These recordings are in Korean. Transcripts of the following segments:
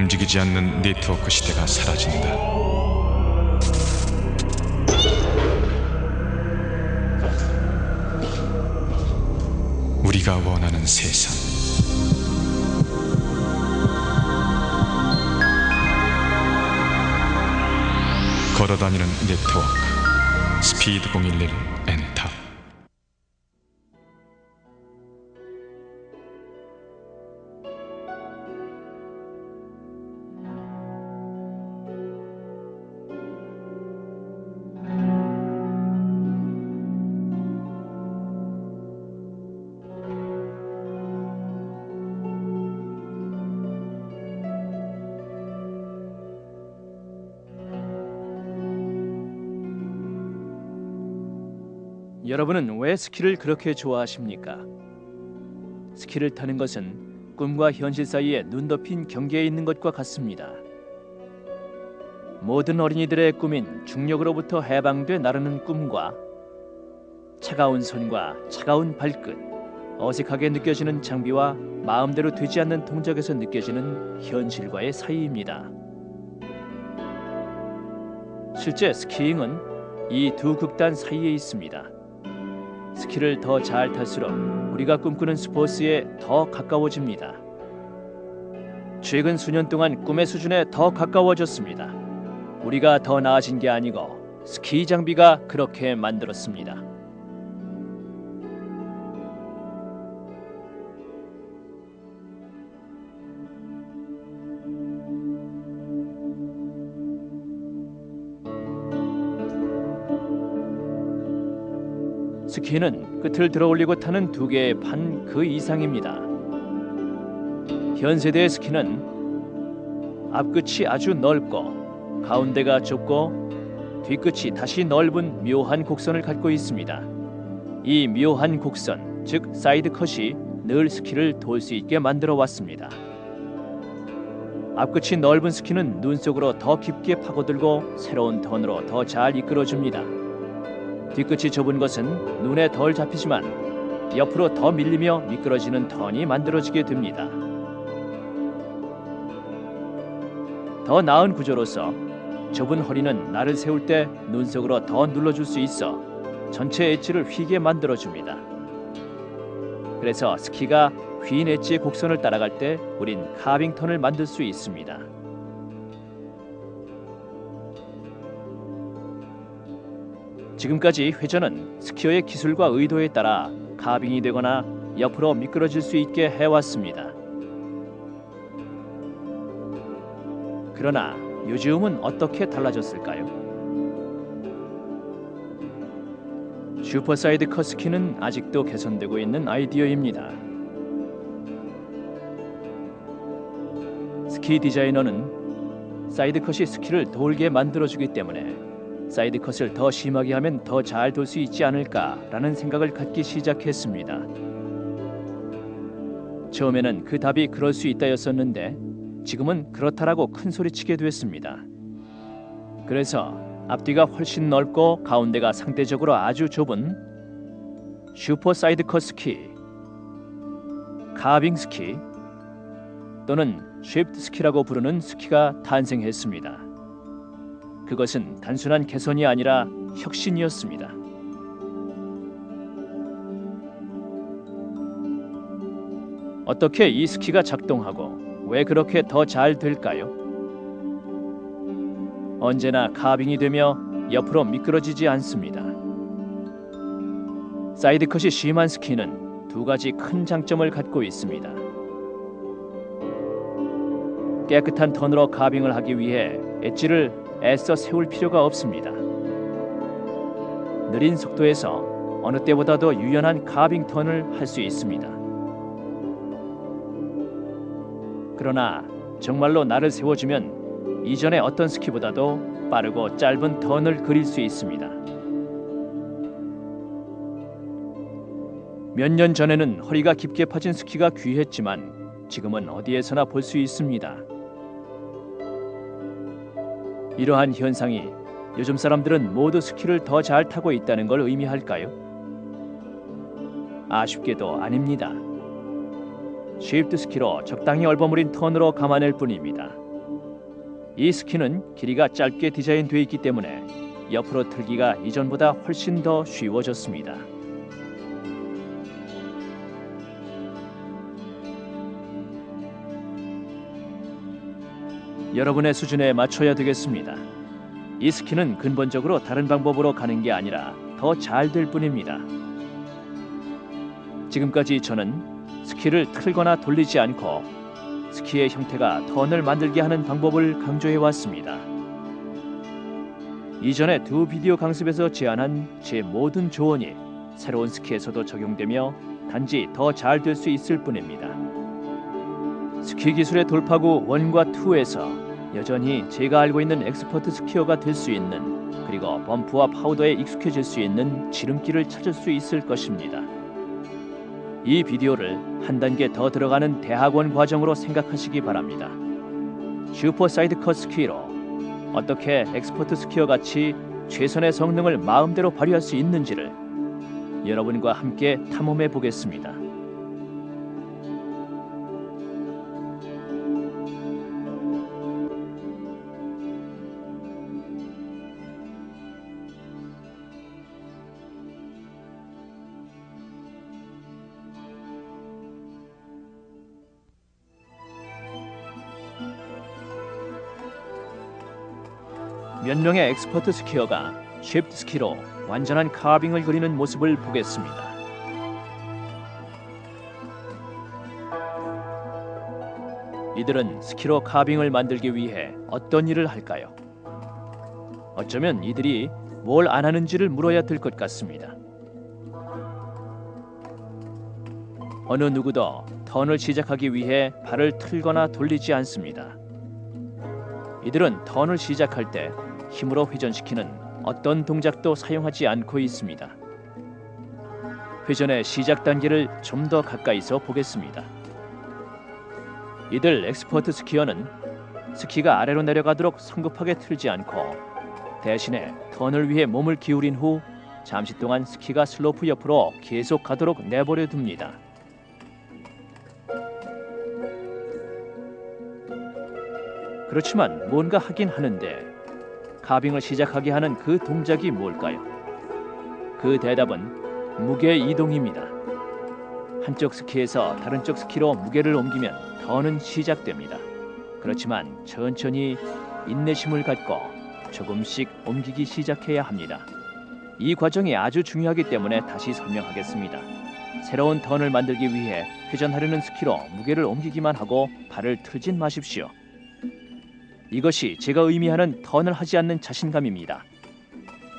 움직이지 않는 네트워크 시대가 사라진다. 우리가 원하는 세상. 걸어다니는 네트워크 스피드 011 엔터. 여러분은 왜 스키를 그렇게 좋아하십니까? 스키를 타는 것은 꿈과 현실 사이에 눈 덮인 경계에 있는 것과 같습니다. 모든 어린이들의 꿈인 중력으로부터 해방돼 나르는 꿈과 차가운 손과 차가운 발끝, 어색하게 느껴지는 장비와 마음대로 되지 않는 동작에서 느껴지는 현실과의 사이입니다. 실제 스키잉은 이 두 극단 사이에 있습니다. 스키를 더 잘 탈수록 우리가 꿈꾸는 스포츠에 더 가까워집니다. 최근 수년 동안 꿈의 수준에 더 가까워졌습니다. 우리가 더 나아진 게 아니고 스키 장비가 그렇게 만들었습니다. 스키는 끝을 들어올리고 타는 두 개의 판 그 이상입니다. 현 세대의 스키는 앞끝이 아주 넓고 가운데가 좁고 뒤끝이 다시 넓은 묘한 곡선을 갖고 있습니다. 이 묘한 곡선, 즉 사이드 컷이 늘 스키를 돌 수 있게 만들어 왔습니다. 앞끝이 넓은 스키는 눈 속으로 더 깊게 파고들고 새로운 턴으로 더 잘 이끌어줍니다. 뒤끝이 좁은 것은 눈에 덜 잡히지만 옆으로 더 밀리며 미끄러지는 턴이 만들어지게 됩니다. 더 나은 구조로서 좁은 허리는 날을 세울 때 눈 속으로 더 눌러줄 수 있어 전체 엣지를 휘게 만들어줍니다. 그래서 스키가 휜 엣지의 곡선을 따라갈 때 우린 카빙 턴을 만들 수 있습니다. 지금까지 회전은 스키어의 기술과 의도에 따라 카빙이 되거나 옆으로 미끄러질 수 있게 해왔습니다. 그러나 요즘은 어떻게 달라졌을까요? 슈퍼사이드 컷 스키는 아직도 개선되고 있는 아이디어입니다. 스키 디자이너는 사이드 컷이 스키를 돌게 만들어주기 때문에 사이드 컷을 더 심하게 하면 더 잘 돌 수 있지 않을까라는 생각을 갖기 시작했습니다. 처음에는 그 답이 그럴 수 있다였었는데 지금은 그렇다라고 큰 소리치게 됐습니다. 그래서 앞뒤가 훨씬 넓고 가운데가 상대적으로 아주 좁은 슈퍼 사이드 컷 스키, 카빙 스키 또는 쉐이프드 스키라고 부르는 스키가 탄생했습니다. 그것은 단순한 개선이 아니라 혁신이었습니다. 어떻게 이 스키가 작동하고 왜 그렇게 더 잘 될까요? 언제나 카빙이 되며 옆으로 미끄러지지 않습니다. 사이드 컷이 심한 스키는 두 가지 큰 장점을 갖고 있습니다. 깨끗한 턴으로 카빙을 하기 위해 엣지를 애써 세울 필요가 없습니다. 느린 속도에서 어느 때보다도 유연한 카빙 턴을 할 수 있습니다. 그러나 정말로 날을 세워주면 이전의 어떤 스키보다도 빠르고 짧은 턴을 그릴 수 있습니다. 몇 년 전에는 허리가 깊게 파진 스키가 귀했지만 지금은 어디에서나 볼 수 있습니다. 이러한 현상이 요즘 사람들은 모두 스키를 더 잘 타고 있다는 걸 의미할까요? 아쉽게도 아닙니다. 쉐이프드 스키로 적당히 얼버무린 턴으로 감아낼 뿐입니다. 이 스키는 길이가 짧게 디자인되어 있기 때문에 옆으로 틀기가 이전보다 훨씬 더 쉬워졌습니다. 여러분의 수준에 맞춰야 되겠습니다. 이 스키는 근본적으로 다른 방법으로 가는 게 아니라 더 잘 될 뿐입니다. 지금까지 저는 스키를 틀거나 돌리지 않고 스키의 형태가 턴을 만들게 하는 방법을 강조해 왔습니다. 이전에 두 비디오 강습에서 제안한 제 모든 조언이 새로운 스키에서도 적용되며 단지 더 잘 될 수 있을 뿐입니다. 스키 기술의 돌파구 1과 2에서 여전히 제가 알고 있는 엑스퍼트 스키어가 될 수 있는, 그리고 범프와 파우더에 익숙해질 수 있는 지름길을 찾을 수 있을 것입니다. 이 비디오를 한 단계 더 들어가는 대학원 과정으로 생각하시기 바랍니다. 슈퍼 사이드컷 스키로 어떻게 엑스퍼트 스키어 같이 최선의 성능을 마음대로 발휘할 수 있는지를 여러분과 함께 탐험해 보겠습니다. 몇 명의 엑스퍼트 스키어가 쉬프트 스키로 완전한 카빙을 그리는 모습을 보겠습니다. 이들은 스키로 카빙을 만들기 위해 어떤 일을 할까요? 어쩌면 이들이 뭘 안 하는지를 물어야 될 것 같습니다. 어느 누구도 턴을 시작하기 위해 발을 틀거나 돌리지 않습니다. 이들은 턴을 시작할 때 힘으로 회전시키는 어떤 동작도 사용하지 않고 있습니다. 회전의 시작 단계를 좀 더 가까이서 보겠습니다. 이들 엑스퍼트 스키어는 스키가 아래로 내려가도록 성급하게 틀지 않고 대신에 턴을 위해 몸을 기울인 후 잠시 동안 스키가 슬로프 옆으로 계속 가도록 내버려 둡니다. 그렇지만 뭔가 하긴 하는데 카빙을 시작하게 하는 그 동작이 뭘까요? 그 대답은 무게 이동입니다. 한쪽 스키에서 다른 쪽 스키로 무게를 옮기면 턴은 시작됩니다. 그렇지만 천천히 인내심을 갖고 조금씩 옮기기 시작해야 합니다. 이 과정이 아주 중요하기 때문에 다시 설명하겠습니다. 새로운 턴을 만들기 위해 회전하려는 스키로 무게를 옮기기만 하고 발을 틀진 마십시오. 이것이 제가 의미하는 턴을 하지 않는 자신감입니다.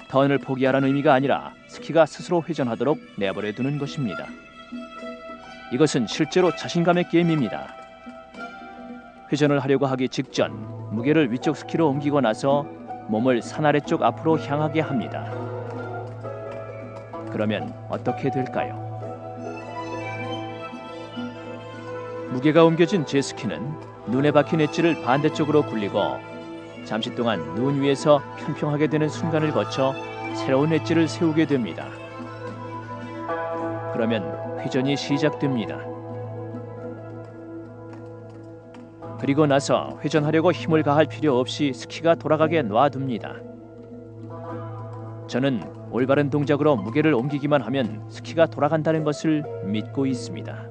턴을 포기하라는 의미가 아니라 스키가 스스로 회전하도록 내버려 두는 것입니다. 이것은 실제로 자신감의 게임입니다. 회전을 하려고 하기 직전 무게를 위쪽 스키로 옮기고 나서 몸을 산 아래쪽 앞으로 향하게 합니다. 그러면 어떻게 될까요? 무게가 옮겨진 제 스키는 눈에 박힌 엣지를 반대쪽으로 굴리고 잠시 동안 눈 위에서 평평하게 되는 순간을 거쳐 새로운 엣지를 세우게 됩니다. 그러면 회전이 시작됩니다. 그리고 나서 회전하려고 힘을 가할 필요 없이 스키가 돌아가게 놔둡니다. 저는 올바른 동작으로 무게를 옮기기만 하면 스키가 돌아간다는 것을 믿고 있습니다.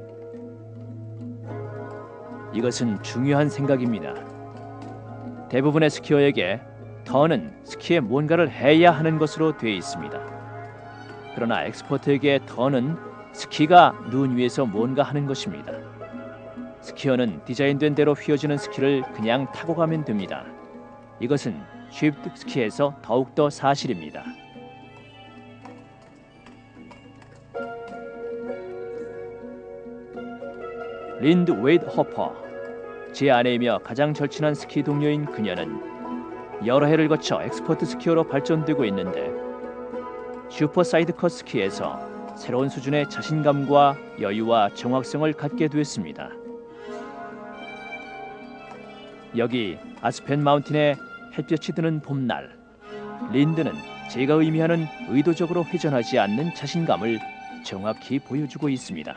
이것은 중요한 생각입니다. 대부분의 스키어에게 턴은 스키에 뭔가를 해야 하는 것으로 되어 있습니다. 그러나 엑스퍼트에게 턴은 스키가 눈 위에서 뭔가 하는 것입니다. 스키어는 디자인된 대로 휘어지는 스키를 그냥 타고 가면 됩니다. 이것은 쉬프트 스키에서 더욱더 사실입니다. 린드 웨이드 허퍼, 제 아내이며 가장 절친한 스키 동료인 그녀는 여러 해를 거쳐 엑스퍼트 스키어로 발전되고 있는데 슈퍼 사이드컷 스키에서 새로운 수준의 자신감과 여유와 정확성을 갖게 됐습니다. 여기 아스펜 마운틴에 햇볕이 드는 봄날, 린드는 제가 의미하는 의도적으로 회전하지 않는 자신감을 정확히 보여주고 있습니다.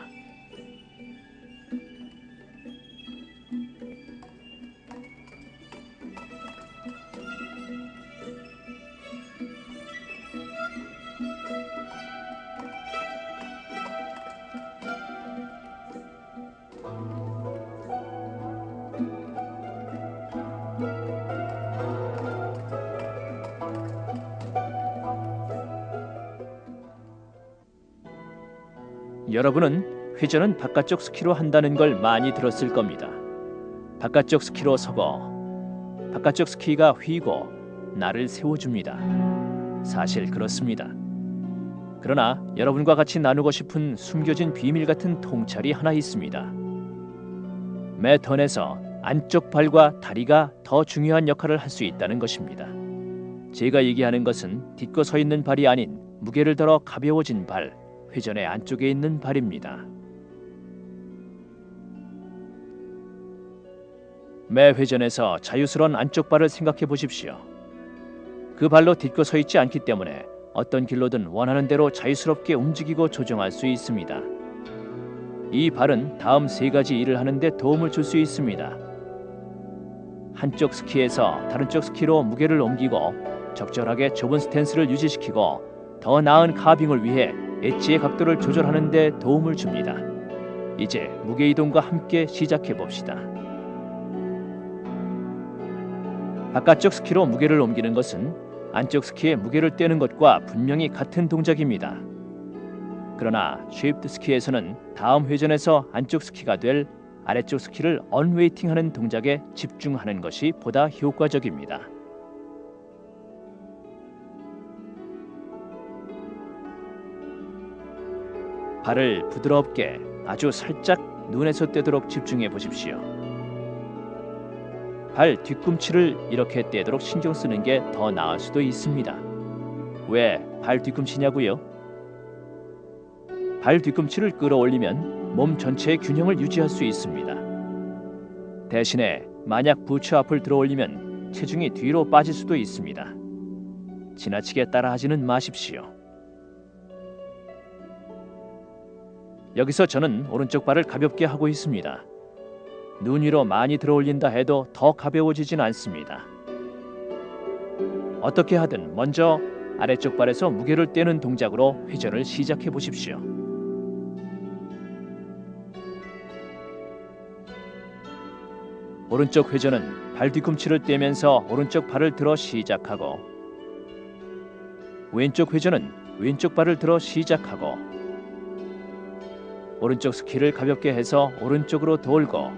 여러분은 회전은 바깥쪽 스키로 한다는 걸 많이 들었을 겁니다. 바깥쪽 스키로 서고 바깥쪽 스키가 휘고 나를 세워줍니다. 사실 그렇습니다. 그러나 여러분과 같이 나누고 싶은 숨겨진 비밀 같은 통찰이 하나 있습니다. 매 턴에서 안쪽 발과 다리가 더 중요한 역할을 할 수 있다는 것입니다. 제가 얘기하는 것은 딛고 서 있는 발이 아닌 무게를 덜어 가벼워진 발, 회전의 안쪽에 있는 발입니다. 매 회전에서 자유스러운 안쪽 발을 생각해 보십시오. 그 발로 딛고 서 있지 않기 때문에 어떤 길로든 원하는 대로 자유스럽게 움직이고 조정할 수 있습니다. 이 발은 다음 세 가지 일을 하는데 도움을 줄 수 있습니다. 한쪽 스키에서 다른 쪽 스키로 무게를 옮기고 적절하게 좁은 스탠스를 유지시키고 더 나은 카빙을 위해 엣지의 각도를 조절하는 데 도움을 줍니다. 이제 무게 이동과 함께 시작해 봅시다. 바깥쪽 스키로 무게를 옮기는 것은 안쪽 스키에 무게를 떼는 것과 분명히 같은 동작입니다. 그러나 쉐이프드 스키에서는 다음 회전에서 안쪽 스키가 될 아래쪽 스키를 언웨이팅하는 동작에 집중하는 것이 보다 효과적입니다. 발을 부드럽게 아주 살짝 눈에서 떼도록 집중해 보십시오. 발 뒤꿈치를 이렇게 떼도록 신경 쓰는 게 더 나을 수도 있습니다. 왜 발 뒤꿈치냐고요? 발 뒤꿈치를 끌어올리면 몸 전체의 균형을 유지할 수 있습니다. 대신에 만약 부츠 앞을 들어올리면 체중이 뒤로 빠질 수도 있습니다. 지나치게 따라하지는 마십시오. 여기서 저는 오른쪽 발을 가볍게 하고 있습니다. 눈 위로 많이 들어올린다 해도 더 가벼워지진 않습니다. 어떻게 하든 먼저 아래쪽 발에서 무게를 떼는 동작으로 회전을 시작해 보십시오. 오른쪽 회전은 발 뒤꿈치를 떼면서 오른쪽 발을 들어 시작하고, 왼쪽 회전은 왼쪽 발을 들어 시작하고, 오른쪽 스키를 가볍게 해서 오른쪽으로 돌고,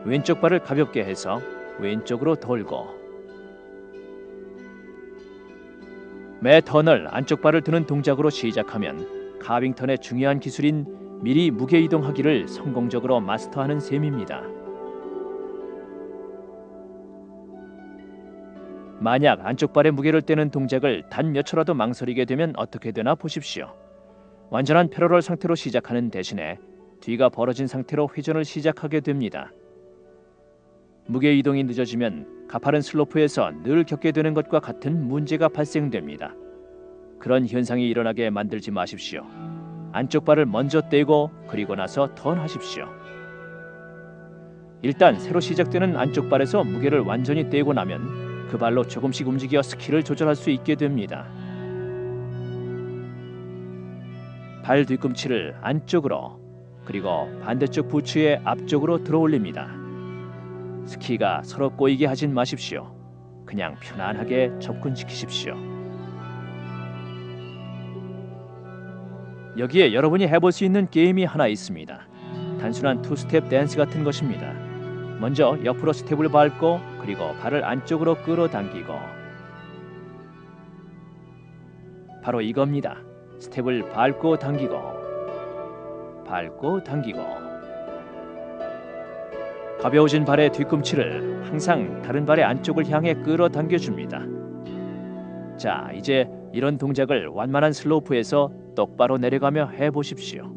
왼쪽 발을 가볍게 해서 왼쪽으로 돌고, 매 턴을 안쪽 발을 드는 동작으로 시작하면 카빙턴의 중요한 기술인 미리 무게 이동하기를 성공적으로 마스터하는 셈입니다. 만약 안쪽 발에 무게를 떼는 동작을 단 몇 초라도 망설이게 되면 어떻게 되나 보십시오. 완전한 패러럴 상태로 시작하는 대신에 뒤가 벌어진 상태로 회전을 시작하게 됩니다. 무게 이동이 늦어지면 가파른 슬로프에서 늘 겪게 되는 것과 같은 문제가 발생됩니다. 그런 현상이 일어나게 만들지 마십시오. 안쪽 발을 먼저 떼고 그리고 나서 턴하십시오. 일단 새로 시작되는 안쪽 발에서 무게를 완전히 떼고 나면 그 발로 조금씩 움직여 스키를 조절할 수 있게 됩니다. 발 뒤꿈치를 안쪽으로 그리고 반대쪽 부츠의 앞쪽으로 들어 올립니다. 스키가 서로 꼬이게 하진 마십시오. 그냥 편안하게 접근시키십시오. 여기에 여러분이 해볼 수 있는 게임이 하나 있습니다. 단순한 투스텝 댄스 같은 것입니다. 먼저 옆으로 스텝을 밟고 그리고 발을 안쪽으로 끌어당기고, 바로 이겁니다. 스텝을 밟고 당기고 밟고 당기고, 가벼워진 발의 뒤꿈치를 항상 다른 발의 안쪽을 향해 끌어당겨줍니다. 자, 이제 이런 동작을 완만한 슬로프에서 똑바로 내려가며 해보십시오.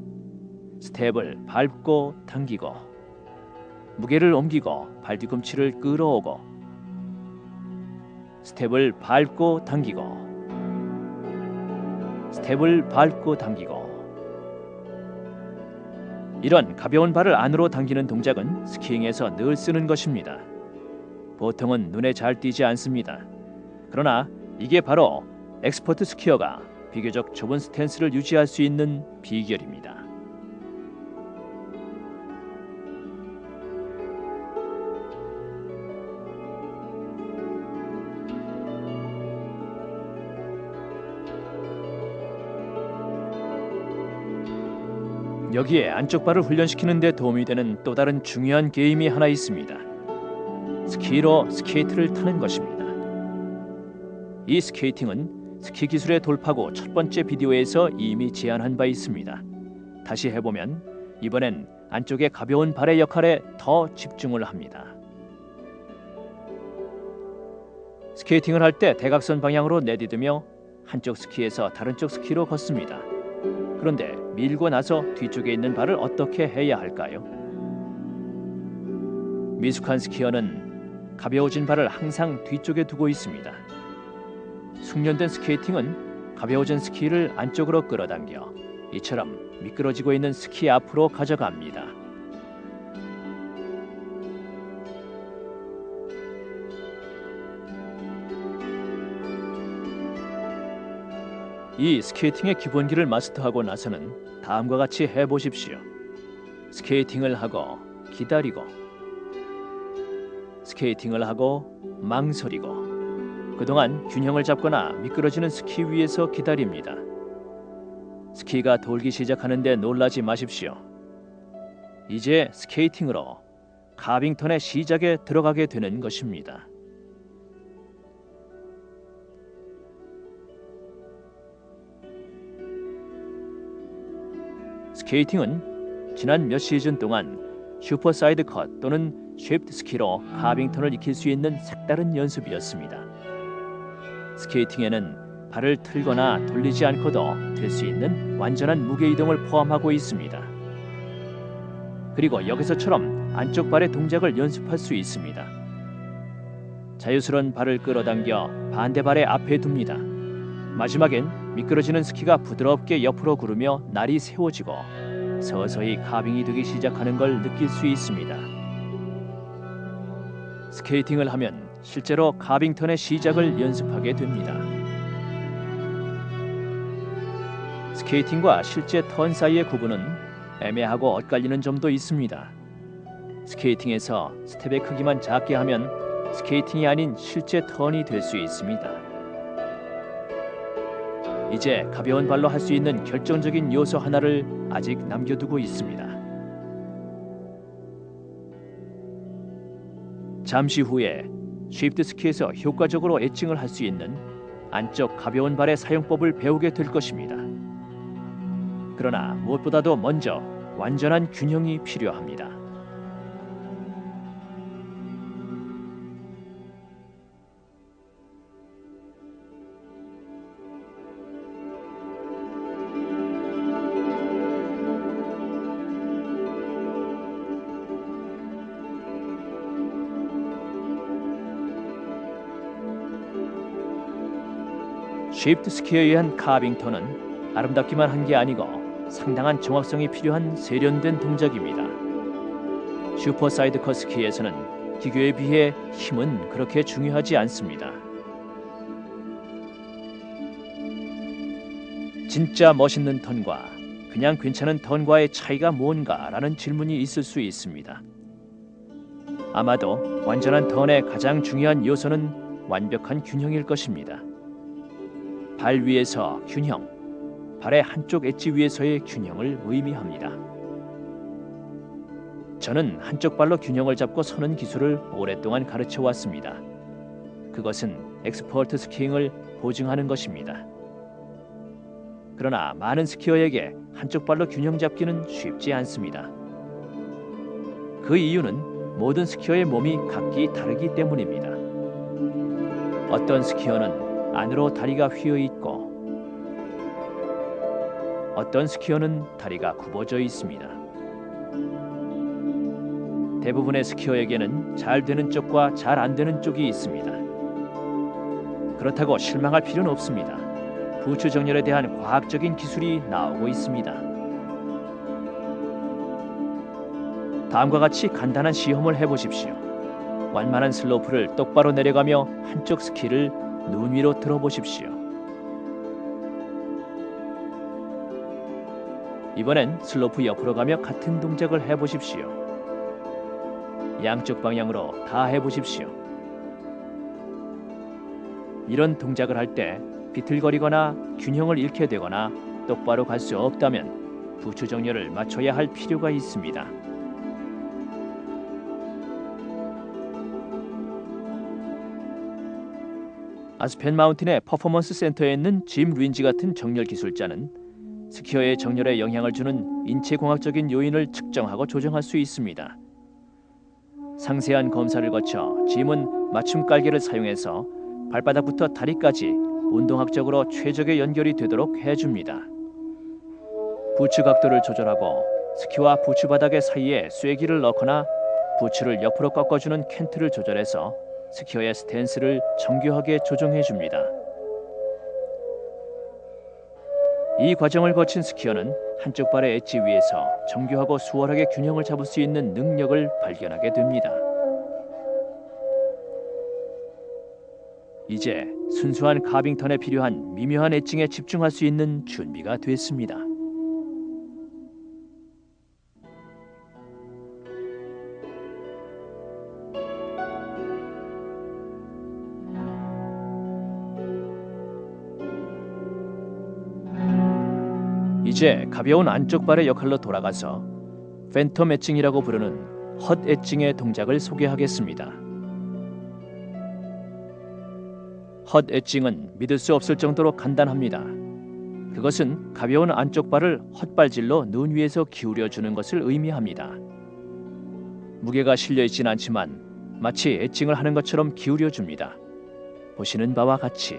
스텝을 밟고 당기고, 무게를 옮기고 발 뒤꿈치를 끌어오고, 스텝을 밟고 당기고, 스텝을 밟고 당기고. 이런 가벼운 발을 안으로 당기는 동작은 스키잉에서 늘 쓰는 것입니다. 보통은 눈에 잘 띄지 않습니다. 그러나 이게 바로 엑스퍼트 스키어가 비교적 좁은 스탠스를 유지할 수 있는 비결입니다. 여기에 안쪽 발을 훈련시키는 데 도움이 되는 또 다른 중요한 게임이 하나 있습니다. 스키로 스케이트를 타는 것입니다. 이 스케이팅은 스키 기술의 돌파구 첫 번째 비디오에서 이미 제안한 바 있습니다. 다시 해보면 이번엔 안쪽의 가벼운 발의 역할에 더 집중을 합니다. 스케이팅을 할 때 대각선 방향으로 내디디며 한쪽 스키에서 다른 쪽 스키로 걷습니다. 그런데 밀고 나서 뒤쪽에 있는 발을 어떻게 해야 할까요? 미숙한 스키어는 가벼워진 발을 항상 뒤쪽에 두고 있습니다. 숙련된 스케이팅은 가벼워진 스키를 안쪽으로 끌어당겨 이처럼 미끄러지고 있는 스키 앞으로 가져갑니다. 이 스케이팅의 기본기를 마스터하고 나서는 다음과 같이 해보십시오. 스케이팅을 하고 기다리고, 스케이팅을 하고 망설이고, 그동안 균형을 잡거나 미끄러지는 스키 위에서 기다립니다. 스키가 돌기 시작하는데 놀라지 마십시오. 이제 스케이팅으로 카빙턴의 시작에 들어가게 되는 것입니다. 스케이팅은 지난 몇 시즌 동안 슈퍼 사이드 컷 또는 쉐이프드 스키로 카빙턴을 익힐 수 있는 색다른 연습이었습니다. 스케이팅에는 발을 틀거나 돌리지 않고도 될 수 있는 완전한 무게 이동을 포함하고 있습니다. 그리고 여기서처럼 안쪽 발의 동작을 연습할 수 있습니다. 자유스러운 발을 끌어당겨 반대 발의 앞에 둡니다. 마지막엔 미끄러지는 스키가 부드럽게 옆으로 구르며 날이 세워지고 서서히 카빙이 되기 시작하는 걸 느낄 수 있습니다. 스케이팅을 하면 실제로 카빙턴의 시작을 연습하게 됩니다. 스케이팅과 실제 턴 사이의 구분은 애매하고 엇갈리는 점도 있습니다. 스케이팅에서 스텝의 크기만 작게 하면 스케이팅이 아닌 실제 턴이 될 수 있습니다. 이제 가벼운 발로 할 수 있는 결정적인 요소 하나를 아직 남겨두고 있습니다. 잠시 후에 쉐이프드 스키에서 효과적으로 엣징을 할 수 있는 안쪽 가벼운 발의 사용법을 배우게 될 것입니다. 그러나 무엇보다도 먼저 완전한 균형이 필요합니다. 쉐이프드 스키에 의한 카빙턴은 아름답기만 한 게 아니고 상당한 정확성이 필요한 세련된 동작입니다. 슈퍼 사이드 컷 스키에서는 기교에 비해 힘은 그렇게 중요하지 않습니다. 진짜 멋있는 턴과 그냥 괜찮은 턴과의 차이가 뭔가라는 질문이 있을 수 있습니다. 아마도 완전한 턴의 가장 중요한 요소는 완벽한 균형일 것입니다. 발 위에서 균형, 발의 한쪽 엣지 위에서의 균형을 의미합니다. 저는 한쪽 발로 균형을 잡고 서는 기술을 오랫동안 가르쳐 왔습니다. 그것은 엑스퍼트 스키잉을 보증하는 것입니다. 그러나 많은 스키어에게 한쪽 발로 균형 잡기는 쉽지 않습니다. 그 이유는 모든 스키어의 몸이 각기 다르기 때문입니다. 어떤 스키어는 안으로 다리가 휘어 있고 어떤 스키어는 다리가 굽어져 있습니다. 대부분의 스키어에게는 잘 되는 쪽과 잘 안 되는 쪽이 있습니다. 그렇다고 실망할 필요는 없습니다. 부츠 정렬에 대한 과학적인 기술이 나오고 있습니다. 다음과 같이 간단한 시험을 해보십시오. 완만한 슬로프를 똑바로 내려가며 한쪽 스키를 눈 위로 들어보십시오. 이번엔 슬로프 옆으로 가며 같은 동작을 해보십시오. 양쪽 방향으로 다 해보십시오. 이런 동작을 할 때 비틀거리거나 균형을 잃게 되거나 똑바로 갈 수 없다면 부츠 정렬을 맞춰야 할 필요가 있습니다. 아스펜 마운틴의 퍼포먼스 센터에 있는 짐 린지 같은 정렬 기술자는 스키어의 정렬에 영향을 주는 인체공학적인 요인을 측정하고 조정할 수 있습니다. 상세한 검사를 거쳐 짐은 맞춤 깔개를 사용해서 발바닥부터 다리까지 운동학적으로 최적의 연결이 되도록 해줍니다. 부츠 각도를 조절하고 스키와 부츠 바닥의 사이에 쐐기를 넣거나 부츠를 옆으로 꺾어주는 캔트를 조절해서 스키어의 스탠스를 정교하게 조정해줍니다. 이 과정을 거친 스키어는 한쪽 발의 엣지 위에서 정교하고 수월하게 균형을 잡을 수 있는 능력을 발견하게 됩니다. 이제 순수한 카빙턴에 필요한 미묘한 엣징에 집중할 수 있는 준비가 됐습니다. 이제 가벼운 안쪽 발의 역할로 돌아가서 팬텀 엣징이라고 부르는 헛 엣징의 동작을 소개하겠습니다. 헛 엣징은 믿을 수 없을 정도로 간단합니다. 그것은 가벼운 안쪽 발을 헛발질로 눈 위에서 기울여주는 것을 의미합니다. 무게가 실려있진 않지만 마치 엣징을 하는 것처럼 기울여줍니다. 보시는 바와 같이.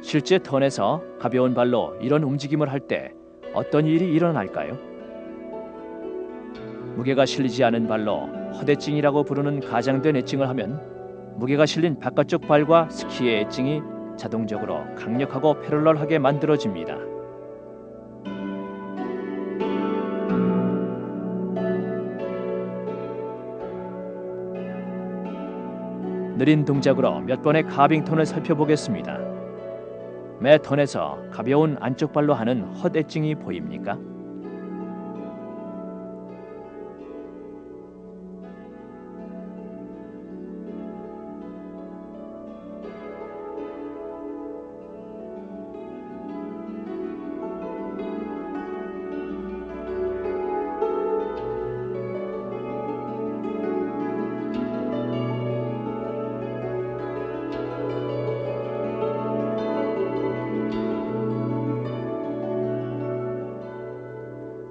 실제 턴에서 가벼운 발로 이런 움직임을 할 때 어떤 일이 일어날까요? 무게가 실리지 않은 발로 헛엣징이라고 부르는 가장된 엣징을 하면 무게가 실린 바깥쪽 발과 스키의 엣징이 자동적으로 강력하고 패럴럴하게 만들어집니다. 느린 동작으로 몇 번의 카빙 턴을 살펴보겠습니다. 매 턴에서 가벼운 안쪽 발로 하는 헛 엣징이 보입니까?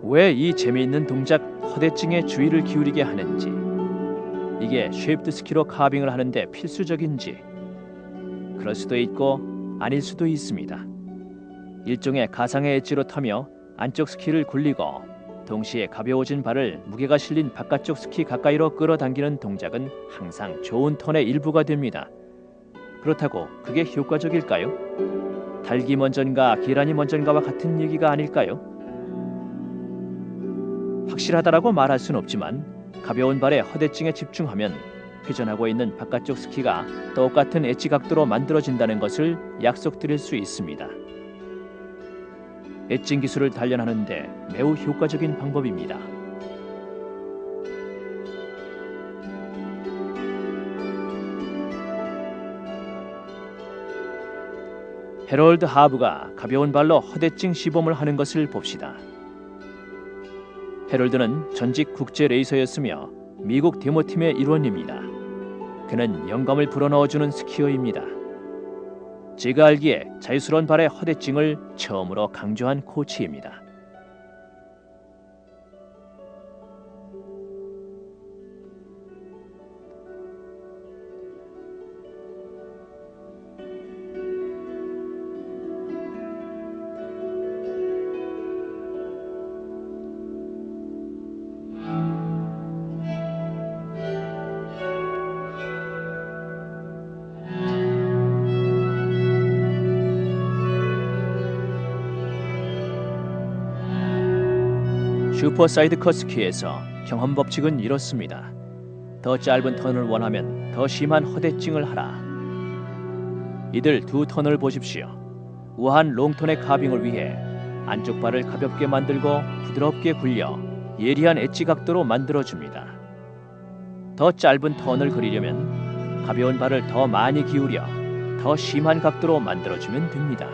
왜 이 재미있는 동작 헛엣징에 주의를 기울이게 하는지, 이게 쉐이프드 스키로 카빙을 하는데 필수적인지, 그럴 수도 있고 아닐 수도 있습니다. 일종의 가상의 엣지로 타며 안쪽 스키를 굴리고 동시에 가벼워진 발을 무게가 실린 바깥쪽 스키 가까이로 끌어당기는 동작은 항상 좋은 턴의 일부가 됩니다. 그렇다고 그게 효과적일까요? 닭이 먼저인가 계란이 먼저인가와 같은 얘기가 아닐까요? 확실하다라고 말할 수는 없지만 가벼운 발의 헛엣징에 집중하면 회전하고 있는 바깥쪽 스키가 똑같은 엣지 각도로 만들어진다는 것을 약속드릴 수 있습니다. 엣징 기술을 단련하는데 매우 효과적인 방법입니다. 해럴드 하브가 가벼운 발로 헛엣징 시범을 하는 것을 봅시다. 해럴드는 전직 국제 레이서였으며 미국 데모팀의 일원입니다. 그는 영감을 불어넣어주는 스키어입니다. 제가 알기에 자유스러운 발의 헛엣징을 처음으로 강조한 코치입니다. 슈퍼 사이드컷 스키에서 경험 법칙은 이렇습니다. 더 짧은 턴을 원하면 더 심한 헛엣징을 하라. 이들 두 턴을 보십시오. 우아한 롱턴의 카빙을 위해 안쪽 발을 가볍게 만들고 부드럽게 굴려 예리한 엣지 각도로 만들어줍니다. 더 짧은 턴을 그리려면 가벼운 발을 더 많이 기울여 더 심한 각도로 만들어주면 됩니다.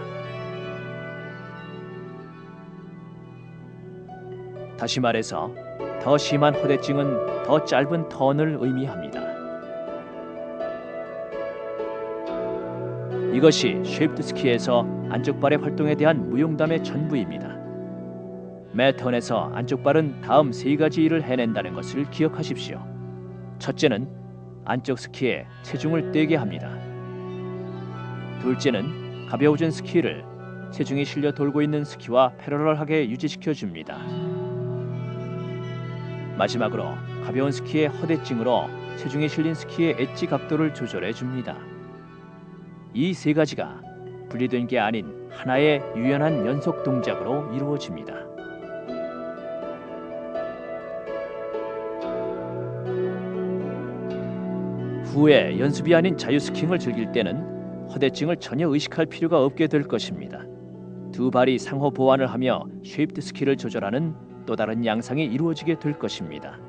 다시 말해서 더 심한 허대증은 더 짧은 턴을 의미합니다. 이것이 쉐이프드 스키에서 안쪽 발의 활동에 대한 무용담의 전부입니다. 매 턴에서 안쪽 발은 다음 세 가지 일을 해낸다는 것을 기억하십시오. 첫째는 안쪽 스키에 체중을 떼게 합니다. 둘째는 가벼워진 스키를 체중이 실려 돌고 있는 스키와 패러럴하게 유지시켜 줍니다. 마지막으로 가벼운 스키의 허대증으로 체중이 실린 스키의 엣지 각도를 조절해 줍니다. 이 세 가지가 분리된 게 아닌 하나의 유연한 연속 동작으로 이루어집니다. 후에 연습이 아닌 자유스킹을 즐길 때는 허대증을 전혀 의식할 필요가 없게 될 것입니다. 두 발이 상호 보완을 하며 쉐이프드 스키를 조절하는 또 다른 양상이 이루어지게 될 것입니다.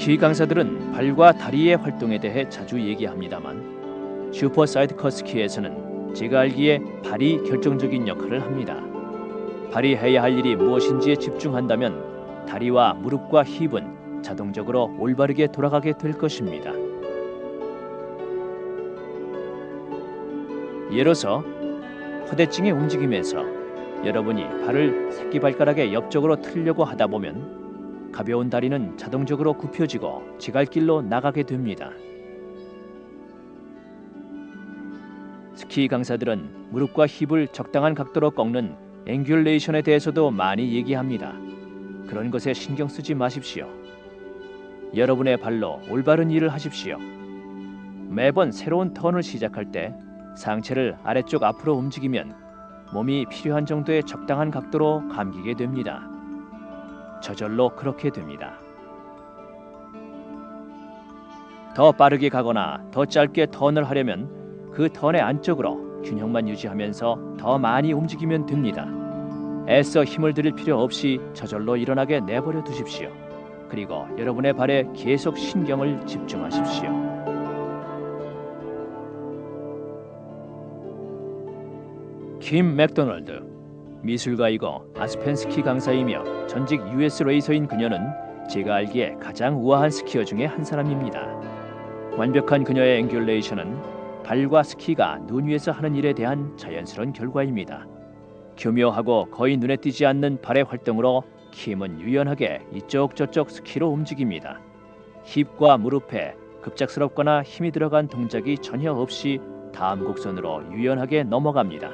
스키 강사들은 발과 다리의 활동에 대해 자주 얘기합니다만 슈퍼 사이드컷 스키에서는 제가 알기에 발이 결정적인 역할을 합니다. 발이 해야 할 일이 무엇인지에 집중한다면 다리와 무릎과 힙은 자동적으로 올바르게 돌아가게 될 것입니다. 예로서 허대증의 움직임에서 여러분이 발을 새끼발가락의 옆쪽으로 틀려고 하다 보면 가벼운 다리는 자동적으로 굽혀지고 지갈길로 나가게 됩니다. 스키 강사들은 무릎과 힙을 적당한 각도로 꺾는 앵귤레이션에 대해서도 많이 얘기합니다. 그런 것에 신경 쓰지 마십시오. 여러분의 발로 올바른 일을 하십시오. 매번 새로운 턴을 시작할 때 상체를 아래쪽 앞으로 움직이면 몸이 필요한 정도의 적당한 각도로 감기게 됩니다. 저절로 그렇게 됩니다. 더 빠르게 가거나 더 짧게 턴을 하려면 그 턴의 안쪽으로 균형만 유지하면서 더 많이 움직이면 됩니다. 애써 힘을 들일 필요 없이 저절로 일어나게 내버려 두십시오. 그리고 여러분의 발에 계속 신경을 집중하십시오. 김 맥도널드, 미술가이고 아스펜 스키 강사이며 전직 US 레이서인 그녀는 제가 알기에 가장 우아한 스키어 중에 한 사람입니다. 완벽한 그녀의 앵귤레이션은 발과 스키가 눈 위에서 하는 일에 대한 자연스러운 결과입니다. 교묘하고 거의 눈에 띄지 않는 발의 활동으로 킴은 유연하게 이쪽 저쪽 스키로 움직입니다. 힙과 무릎에 급작스럽거나 힘이 들어간 동작이 전혀 없이 다음 곡선으로 유연하게 넘어갑니다.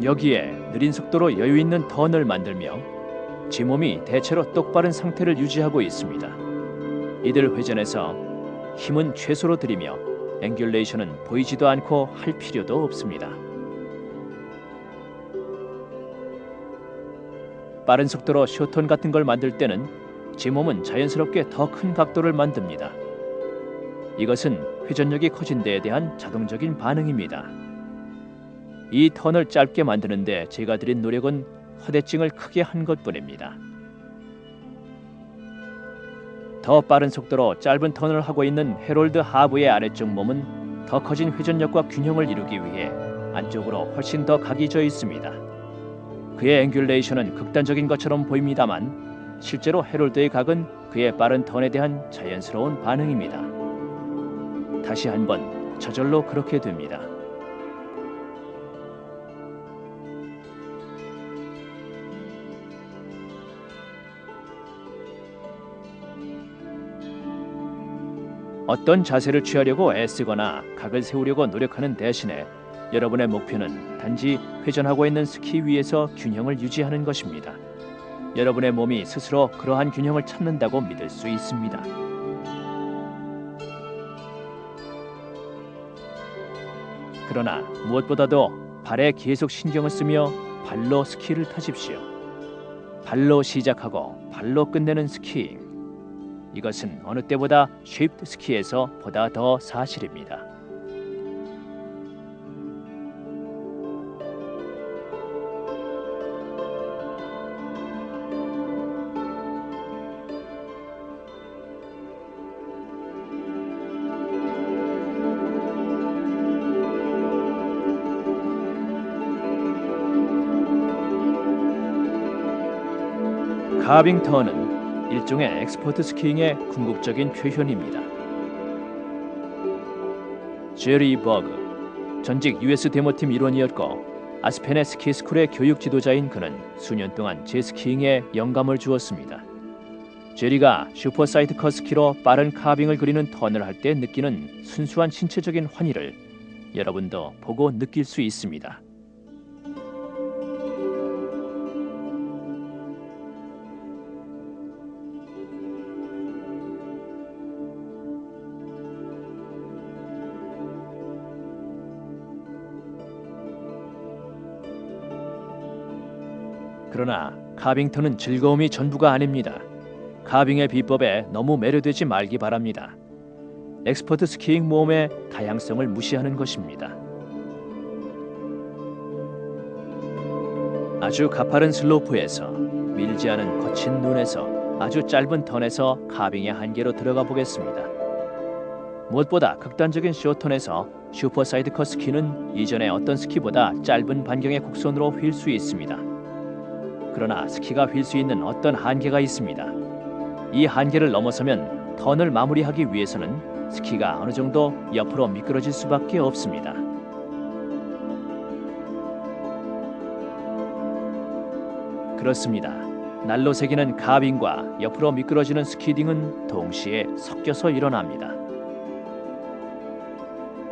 여기에 느린 속도로 여유 있는 턴을 만들며 제 몸이 대체로 똑바른 상태를 유지하고 있습니다. 이들 회전에서 힘은 최소로 들이며 앵귤레이션은 보이지도 않고 할 필요도 없습니다. 빠른 속도로 쇼턴 같은 걸 만들 때는 제 몸은 자연스럽게 더 큰 각도를 만듭니다. 이것은 회전력이 커진 데에 대한 자동적인 반응입니다. 이 턴을 짧게 만드는데 제가 들인 노력은 허대증을 크게 한 것뿐입니다. 더 빠른 속도로 짧은 턴을 하고 있는 해롤드 하브의 아래쪽 몸은 더 커진 회전력과 균형을 이루기 위해 안쪽으로 훨씬 더 각이 져 있습니다. 그의 앵귤레이션은 극단적인 것처럼 보입니다만 실제로 해롤드의 각은 그의 빠른 턴에 대한 자연스러운 반응입니다. 다시 한번 저절로 그렇게 됩니다. 어떤 자세를 취하려고 애쓰거나 각을 세우려고 노력하는 대신에 여러분의 목표는 단지 회전하고 있는 스키 위에서 균형을 유지하는 것입니다. 여러분의 몸이 스스로 그러한 균형을 찾는다고 믿을 수 있습니다. 그러나 무엇보다도 발에 계속 신경을 쓰며 발로 스키를 타십시오. 발로 시작하고 발로 끝내는 스키잉. 이것은 어느 때보다 쉐이프드 스키에서 보다 더 사실입니다. 카빙 턴은 일종의 엑스퍼트 스키잉의 궁극적인 표현입니다. 제리 버그, 전직 US 데모팀 일원이었고 아스펜의 스키스쿨의 교육 지도자인 그는 수년 동안 제스키잉에 영감을 주었습니다. 제리가 슈퍼 사이드컷 스키로 빠른 카빙을 그리는 턴을 할 때 느끼는 순수한 신체적인 환희를 여러분도 보고 느낄 수 있습니다. 그러나 카빙턴은 즐거움이 전부가 아닙니다. 카빙의 비법에 너무 매료되지 말기 바랍니다. 엑스퍼트 스키잉 모험의 다양성을 무시하는 것입니다. 아주 가파른 슬로프에서 밀지 않은 거친 눈에서 아주 짧은 턴에서 카빙의 한계로 들어가 보겠습니다. 무엇보다 극단적인 쇼턴에서 슈퍼 사이드컷 스키는 이전의 어떤 스키보다 짧은 반경의 곡선으로 휠 수 있습니다. 그러나 스키가 휠 수 있는 어떤 한계가 있습니다. 이 한계를 넘어서면 턴을 마무리하기 위해서는 스키가 어느 정도 옆으로 미끄러질 수밖에 없습니다. 그렇습니다. 날로 새기는 카빙과 옆으로 미끄러지는 스키딩은 동시에 섞여서 일어납니다.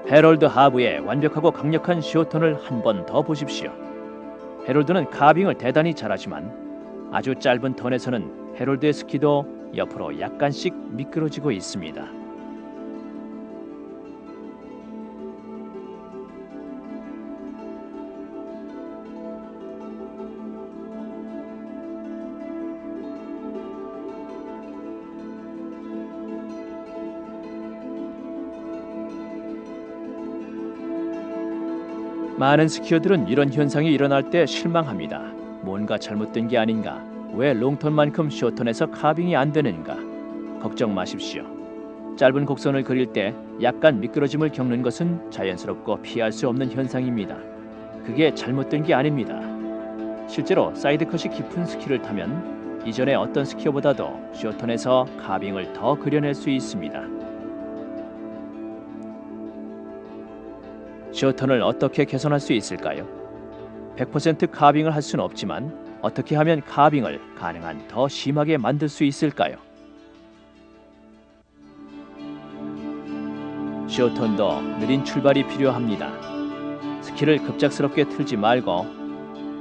해럴드 하브의 완벽하고 강력한 쇼턴을 한 번 더 보십시오. 해롤드는 카빙을 대단히 잘하지만 아주 짧은 턴에서는 해롤드의 스키도 옆으로 약간씩 미끄러지고 있습니다. 많은 스키어들은 이런 현상이 일어날 때 실망합니다. 뭔가 잘못된 게 아닌가? 왜 롱턴만큼 쇼턴에서 카빙이 안 되는가? 걱정 마십시오. 짧은 곡선을 그릴 때 약간 미끄러짐을 겪는 것은 자연스럽고 피할 수 없는 현상입니다. 그게 잘못된 게 아닙니다. 실제로 사이드컷이 깊은 스키를 타면 이전의 어떤 스키어보다도 쇼턴에서 카빙을 더 그려낼 수 있습니다. 쇼턴을 어떻게 개선할 수 있을까요? 100% 카빙을 할 수는 없지만 어떻게 하면 카빙을 가능한 더 심하게 만들 수 있을까요? 쇼턴도 느린 출발이 필요합니다. 스키를 급작스럽게 틀지 말고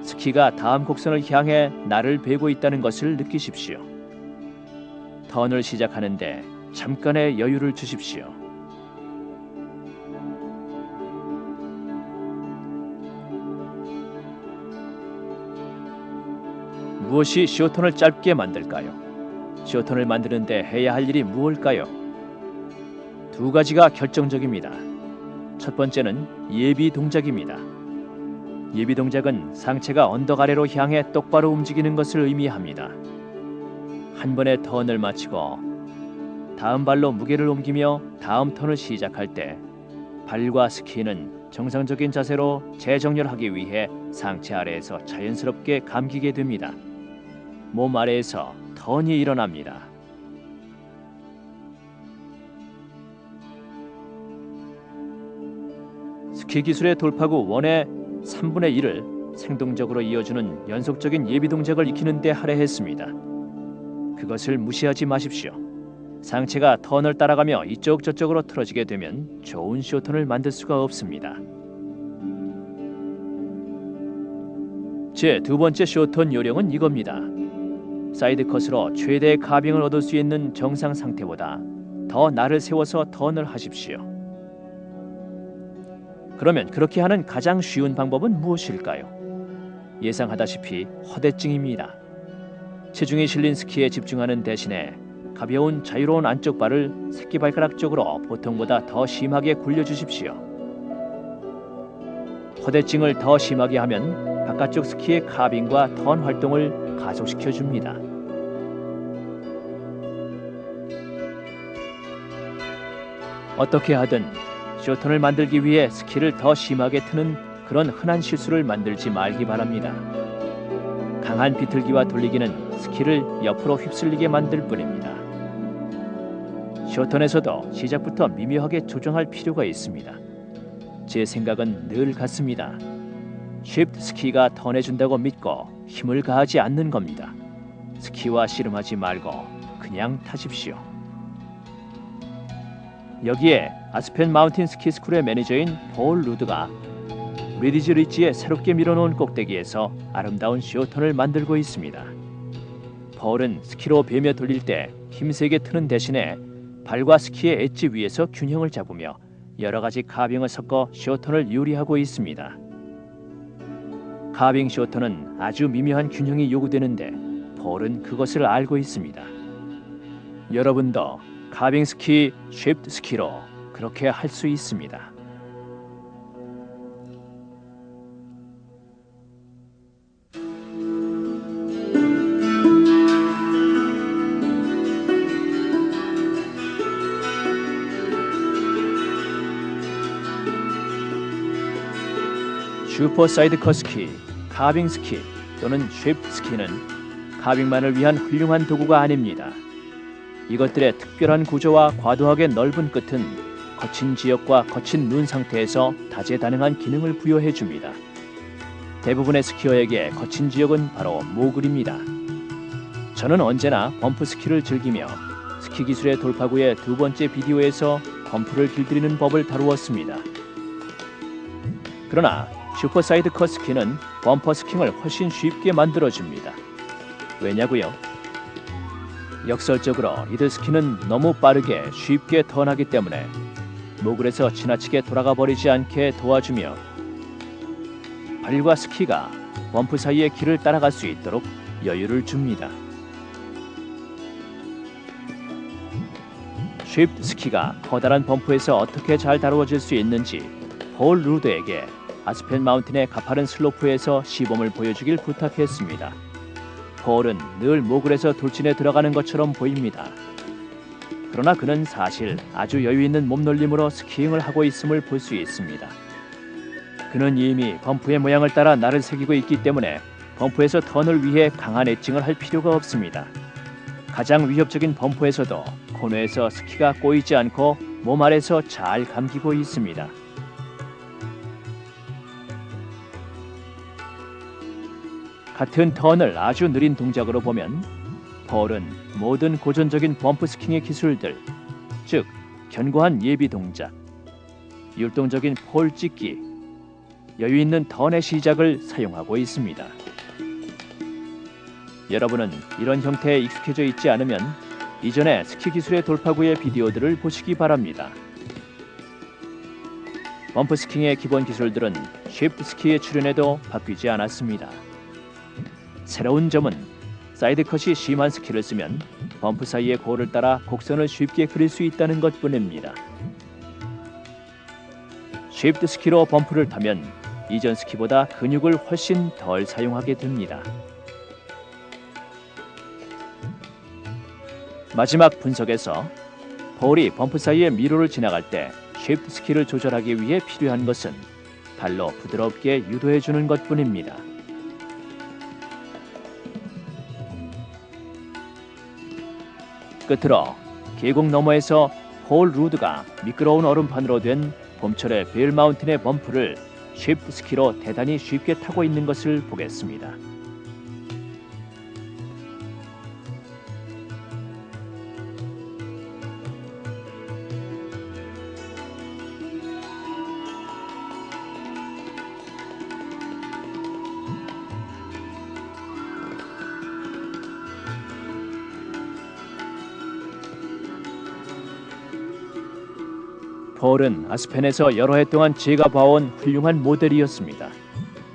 스키가 다음 곡선을 향해 나를 베고 있다는 것을 느끼십시오. 턴을 시작하는데 잠깐의 여유를 주십시오. 무엇이 쇼턴을 짧게 만들까요? 쇼턴을 만드는데 해야 할 일이 무엇일까요? 두 가지가 결정적입니다. 첫 번째는 예비 동작입니다. 예비 동작은 상체가 언덕 아래로 향해 똑바로 움직이는 것을 의미합니다. 한 번의 턴을 마치고 다음 발로 무게를 옮기며 다음 턴을 시작할 때 발과 스키는 정상적인 자세로 재정렬하기 위해 상체 아래에서 자연스럽게 감기게 됩니다. 몸 아래에서 턴이 일어납니다. 스키 기술의 돌파구 1의 3분의 1을 생동적으로 이어주는 연속적인 예비 동작을 익히는 데 할애했습니다. 그것을 무시하지 마십시오. 상체가 턴을 따라가며 이쪽 저쪽으로 틀어지게 되면 좋은 쇼턴을 만들 수가 없습니다. 제 두 번째 쇼턴 요령은 이겁니다. 사이드 컷으로 최대의 카빙을 얻을 수 있는 정상 상태보다 더 날을 세워서 턴을 하십시오. 그러면 그렇게 하는 가장 쉬운 방법은 무엇일까요? 예상하다시피 허대증입니다. 체중이 실린 스키에 집중하는 대신에 가벼운 자유로운 안쪽 발을 새끼발가락 쪽으로 보통보다 더 심하게 굴려주십시오. 허대증을 더 심하게 하면 바깥쪽 스키의 카빙과 턴 활동을 가속시켜 줍니다. 어떻게 하든 쇼턴을 만들기 위해 스키를 더 심하게 트는 그런 흔한 실수를 만들지 말기 바랍니다. 강한 비틀기와 돌리기는 스키를 옆으로 휩쓸리게 만들 뿐입니다. 쇼턴에서도 시작부터 미묘하게 조정할 필요가 있습니다. 제 생각은 늘 같습니다. 쉬프트 스키가 턴해준다고 믿고 힘을 가하지 않는 겁니다. 스키와 씨름하지 말고 그냥 타십시오. 여기에 아스펜 마운틴 스키 스쿨의 매니저인 폴 루드가 리디즈 리치에 새롭게 밀어놓은 꼭대기에서 아름다운 쇼턴을 만들고 있습니다. 폴은 스키로 베며 돌릴 때 힘세게 트는 대신에 발과 스키의 엣지 위에서 균형을 잡으며 여러 가지 카빙을 섞어 쇼턴을 요리하고 있습니다. 카빙 쇼턴은 아주 미묘한 균형이 요구되는데 폴은 그것을 알고 있습니다. 여러분도 카빙 스키, 쉬프트 스키로 그렇게 할 수 있습니다. 슈퍼 사이드컷 스키, 카빙 스키 또는 쉬프트 스키는 카빙만을 위한 훌륭한 도구가 아닙니다. 이것들의 특별한 구조와 과도하게 넓은 끝은 거친 지역과 거친 눈 상태에서 다재다능한 기능을 부여해 줍니다. 대부분의 스키어에게 거친 지역은 바로 모글입니다. 저는 언제나 범프 스키를 즐기며 스키 기술의 돌파구의 두 번째 비디오에서 범프를 길들이는 법을 다루었습니다. 그러나 슈퍼 사이드 컷 스키는 범퍼 스킹을 훨씬 쉽게 만들어줍니다. 왜냐고요? 역설적으로 이들 스키는 너무 빠르게 쉽게 턴하기 때문에 모글에서 지나치게 돌아가 버리지 않게 도와주며 발과 스키가 범프 사이의 길을 따라갈 수 있도록 여유를 줍니다. 쉬프트 스키가 커다란 범프에서 어떻게 잘 다루어질 수 있는지 폴 루드에게 아스펜 마운틴의 가파른 슬로프에서 시범을 보여주길 부탁했습니다. 폴은 늘 모글에서 돌진해 들어가는 것처럼 보입니다. 그러나 그는 사실 아주 여유있는 몸놀림으로 스키잉을 하고 있음을 볼 수 있습니다. 그는 이미 범프의 모양을 따라 날을 새기고 있기 때문에 범프에서 턴을 위해 강한 엣징을 할 필요가 없습니다. 가장 위협적인 범프에서도 코너에서 스키가 꼬이지 않고 몸 아래서 잘 감기고 있습니다. 같은 턴을 아주 느린 동작으로 보면 폴은 모든 고전적인 범프 스킹의 기술들, 즉 견고한 예비 동작, 율동적인 폴 찍기, 여유 있는 턴의 시작을 사용하고 있습니다. 여러분은 이런 형태에 익숙해져 있지 않으면 이전에 스키 기술의 돌파구의 비디오들을 보시기 바랍니다. 범프 스킹의 기본 기술들은 쉬프트 스키에 출연해도 바뀌지 않았습니다. 새로운 점은 사이드컷이 심한 스키를 쓰면 범프 사이의 골을 따라 곡선을 쉽게 그릴 수 있다는 것뿐입니다. 쉬프트 스키로 범프를 타면 이전 스키보다 근육을 훨씬 덜 사용하게 됩니다. 마지막 분석에서 폴이 범프 사이의 미로를 지나갈 때 쉬프트 스키를 조절하기 위해 필요한 것은 발로 부드럽게 유도해주는 것뿐입니다. 끝으로 계곡 너머에서 폴 루드가 미끄러운 얼음판으로 된 봄철의 벨 마운틴의 범프를 쉬프트 스키로 대단히 쉽게 타고 있는 것을 보겠습니다. 폴은 아스펜에서 여러 해 동안 제가 봐온 훌륭한 모델이었습니다.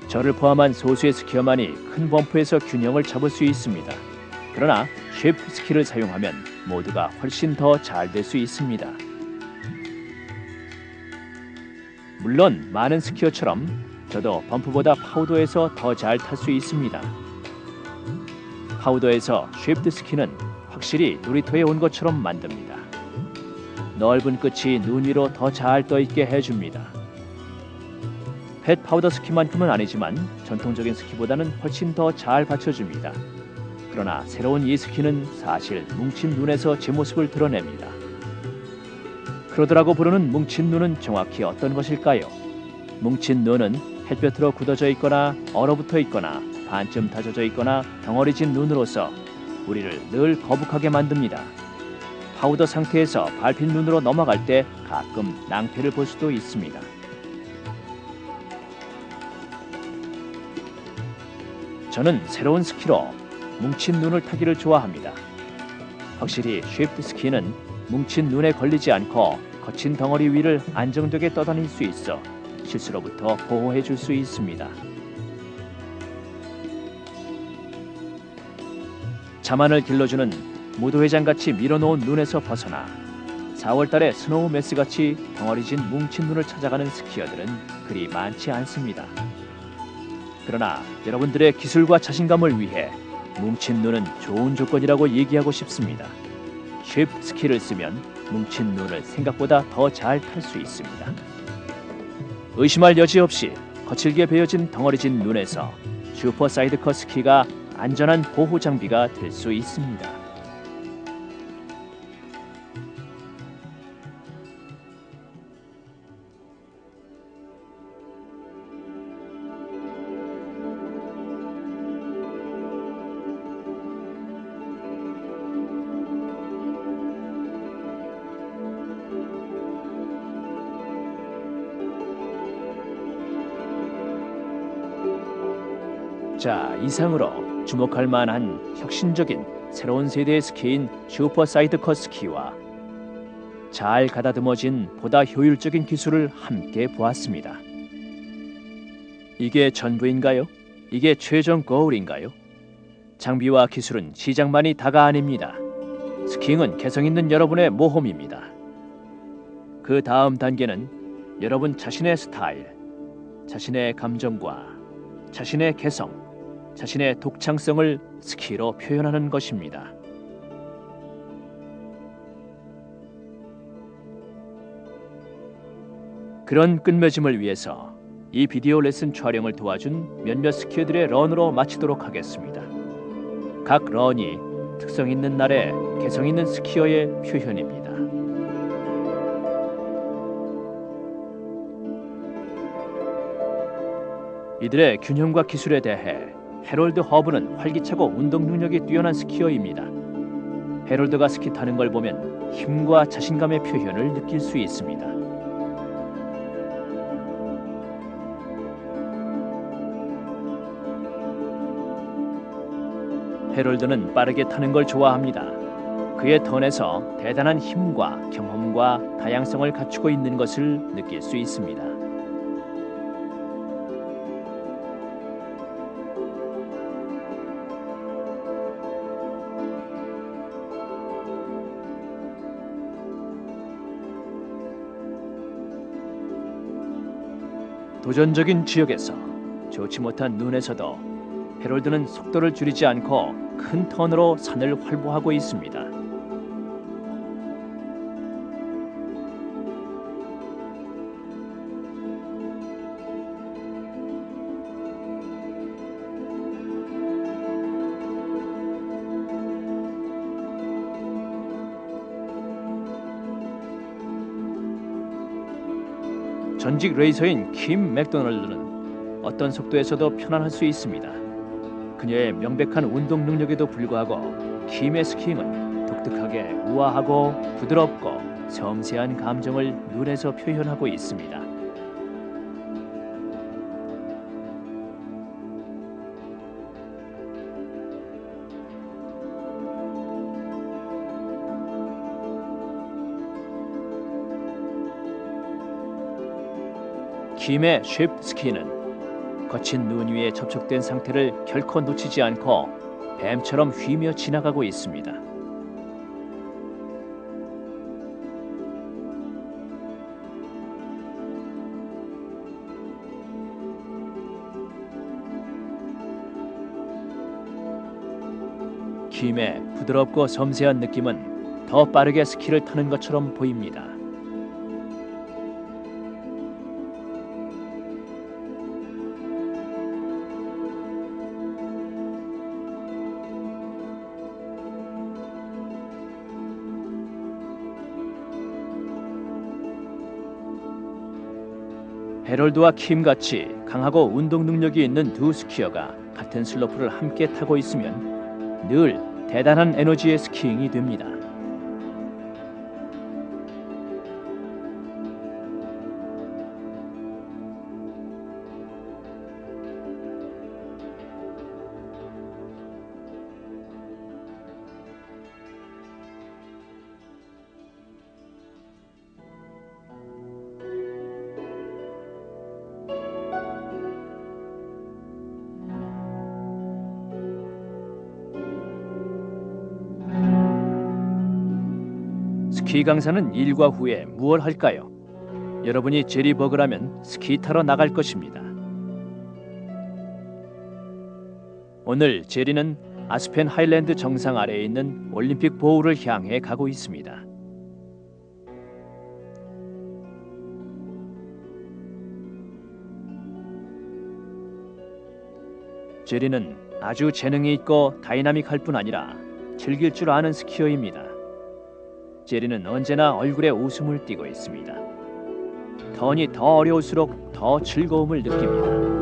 저를 포함한 소수의 스키어만이 큰 범프에서 균형을 잡을 수 있습니다. 그러나 쉐이프 스키를 사용하면 모두가 훨씬 더 잘 될 수 있습니다. 물론 많은 스키어처럼 저도 범프보다 파우더에서 더 잘 탈 수 있습니다. 파우더에서 쉐이프드 스키는 확실히 놀이터에 온 것처럼 만듭니다. 넓은 끝이 눈 위로 더 잘 떠있게 해줍니다. 펫 파우더 스키만큼은 아니지만 전통적인 스키보다는 훨씬 더 잘 받쳐줍니다. 그러나 새로운 이 스키는 사실 뭉친 눈에서 제 모습을 드러냅니다. 크로드라고 부르는 뭉친 눈은 정확히 어떤 것일까요? 뭉친 눈은 햇볕으로 굳어져 있거나 얼어붙어 있거나 반쯤 다져져 있거나 덩어리진 눈으로서 우리를 늘 거북하게 만듭니다. 파우더 상태에서 밟힌 눈으로 넘어갈 때 가끔 낭패를 볼 수도 있습니다. 저는 새로운 스키로 뭉친 눈을 타기를 좋아합니다. 확실히 쉐이프드 스키는 뭉친 눈에 걸리지 않고 거친 덩어리 위를 안정되게 떠다닐 수 있어 실수로부터 보호해 줄 수 있습니다. 자만을 길러주는 무도회장같이 밀어놓은 눈에서 벗어나 4월달에 스노우 메스같이 덩어리진 뭉친 눈을 찾아가는 스키어들은 그리 많지 않습니다. 그러나 여러분들의 기술과 자신감을 위해 뭉친 눈은 좋은 조건이라고 얘기하고 싶습니다. 쉐이프 스키를 쓰면 뭉친 눈을 생각보다 더 잘 탈 수 있습니다. 의심할 여지 없이 거칠게 베어진 덩어리진 눈에서 슈퍼 사이드컷 스키가 안전한 보호 장비가 될 수 있습니다. 자, 이상으로 주목할 만한 혁신적인 새로운 세대의 스키인 슈퍼 사이드컷 스키와 잘 가다듬어진 보다 효율적인 기술을 함께 보았습니다. 이게 전부인가요? 이게 최종 거울인가요? 장비와 기술은 시장만이 다가 아닙니다. 스키잉은 개성 있는 여러분의 모험입니다. 그 다음 단계는 여러분 자신의 스타일, 자신의 감정과 자신의 개성, 자신의 독창성을 스키로 표현하는 것입니다. 그런 끝맺음을 위해서 이 비디오 레슨 촬영을 도와준 몇몇 스키어들의 런으로 마치도록 하겠습니다. 각 런이 특성 있는 날의 개성 있는 스키어의 표현입니다. 이들의 균형과 기술에 대해 해롤드 허브는 활기차고 운동 능력이 뛰어난 스키어입니다. 해롤드가 스키 타는 걸 보면 힘과 자신감의 표현을 느낄 수 있습니다. 해롤드는 빠르게 타는 걸 좋아합니다. 그의 턴에서 대단한 힘과 경험과 다양성을 갖추고 있는 것을 느낄 수 있습니다. 도전적인 지역에서 좋지 못한 눈에서도 해롤드는 속도를 줄이지 않고 큰 턴으로 산을 활보하고 있습니다. 전직 레이서인 킴 맥도널드는 어떤 속도에서도 편안할 수 있습니다. 그녀의 명백한 운동 능력에도 불구하고 킴의 스키잉은 독특하게 우아하고 부드럽고 섬세한 감정을 눈에서 표현하고 있습니다. 킴의 쉬프트 스키는 거친 눈 위에 접촉된 상태를 결코 놓치지 않고 뱀처럼 휘며 지나가고 있습니다. 킴의 부드럽고 섬세한 느낌은 더 빠르게 스키를 타는 것처럼 보입니다. 해럴드와 킴 같이 강하고 운동 능력이 있는 두 스키어가 같은 슬로프를 함께 타고 있으면 늘 대단한 에너지의 스키잉이 됩니다. 스키 강사는 일과 후에 무얼 할까요? 여러분이 제리 버그라면 스키 타러 나갈 것입니다. 오늘 제리는 아스펜 하일랜드 정상 아래에 있는 올림픽 보울을 향해 가고 있습니다. 제리는 아주 재능이 있고 다이나믹할 뿐 아니라 즐길 줄 아는 스키어입니다. 제리는 언제나 얼굴에 웃음을 띠고 있습니다. 턴이 더 어려울수록 더 즐거움을 느낍니다.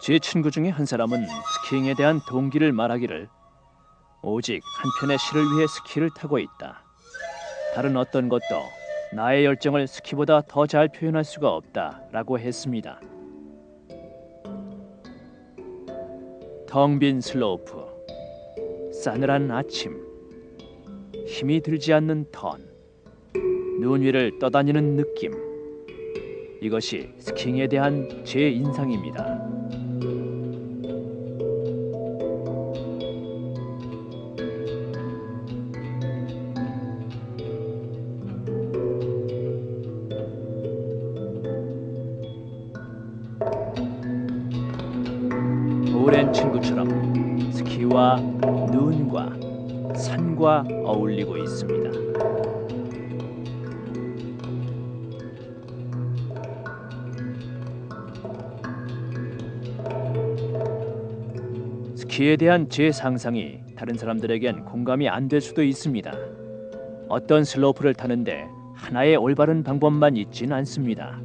제 친구 중에 한 사람은 스키잉에 대한 동기를 말하기를 오직 한 편의 시를 위해 스키를 타고 있다. 다른 어떤 것도 나의 열정을 스키보다 더 잘 표현할 수가 없다라고 했습니다. 텅 빈 슬로프, 싸늘한 아침, 힘이 들지 않는 턴, 눈 위를 떠다니는 느낌. 이것이 스키잉에 대한 제 인상입니다. 오랜 친구처럼 스키와 눈과 산과 어울리고 있습니다. 스키에 대한 제 상상이 다른 사람들에겐 공감이 안 될 수도 있습니다. 어떤 슬로프를 타는데 하나의 올바른 방법만 있진 않습니다.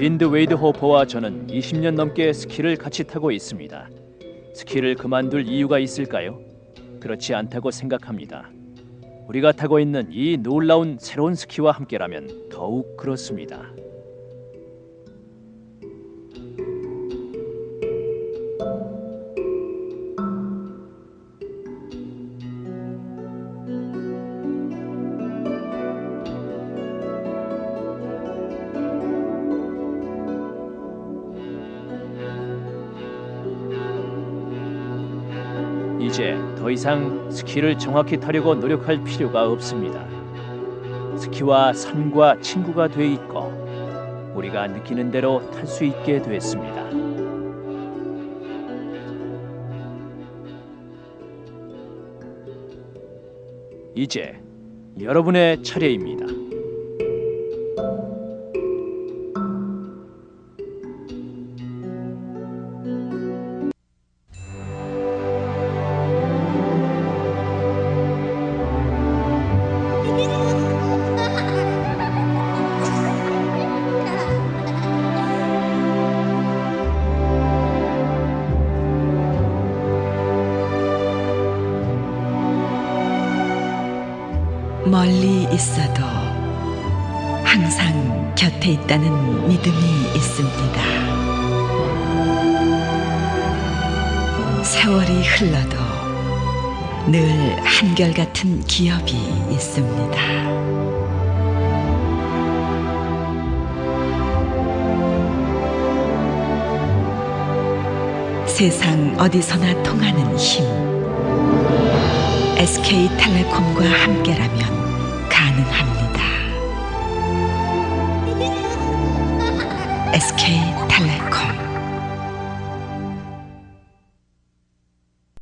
린드 웨이드 호퍼와 저는 20년 넘게 스키를 같이 타고 있습니다. 스키를 그만둘 이유가 있을까요? 그렇지 않다고 생각합니다. 우리가 타고 있는 이 놀라운 새로운 스키와 함께라면 더욱 그렇습니다. 이제 더 이상 스키를 정확히 타려고 노력할 필요가 없습니다. 스키와 산과 친구가 돼 있고 우리가 느끼는 대로 탈 수 있게 됐습니다. 이제 여러분의 차례입니다. 멀리 있어도 항상 곁에 있다는 믿음이 있습니다. 세월이 흘러도 늘 한결같은 기업이 있습니다. 세상 어디서나 통하는 힘, SK텔레콤과 함께라면 가능합니다. SK텔레콤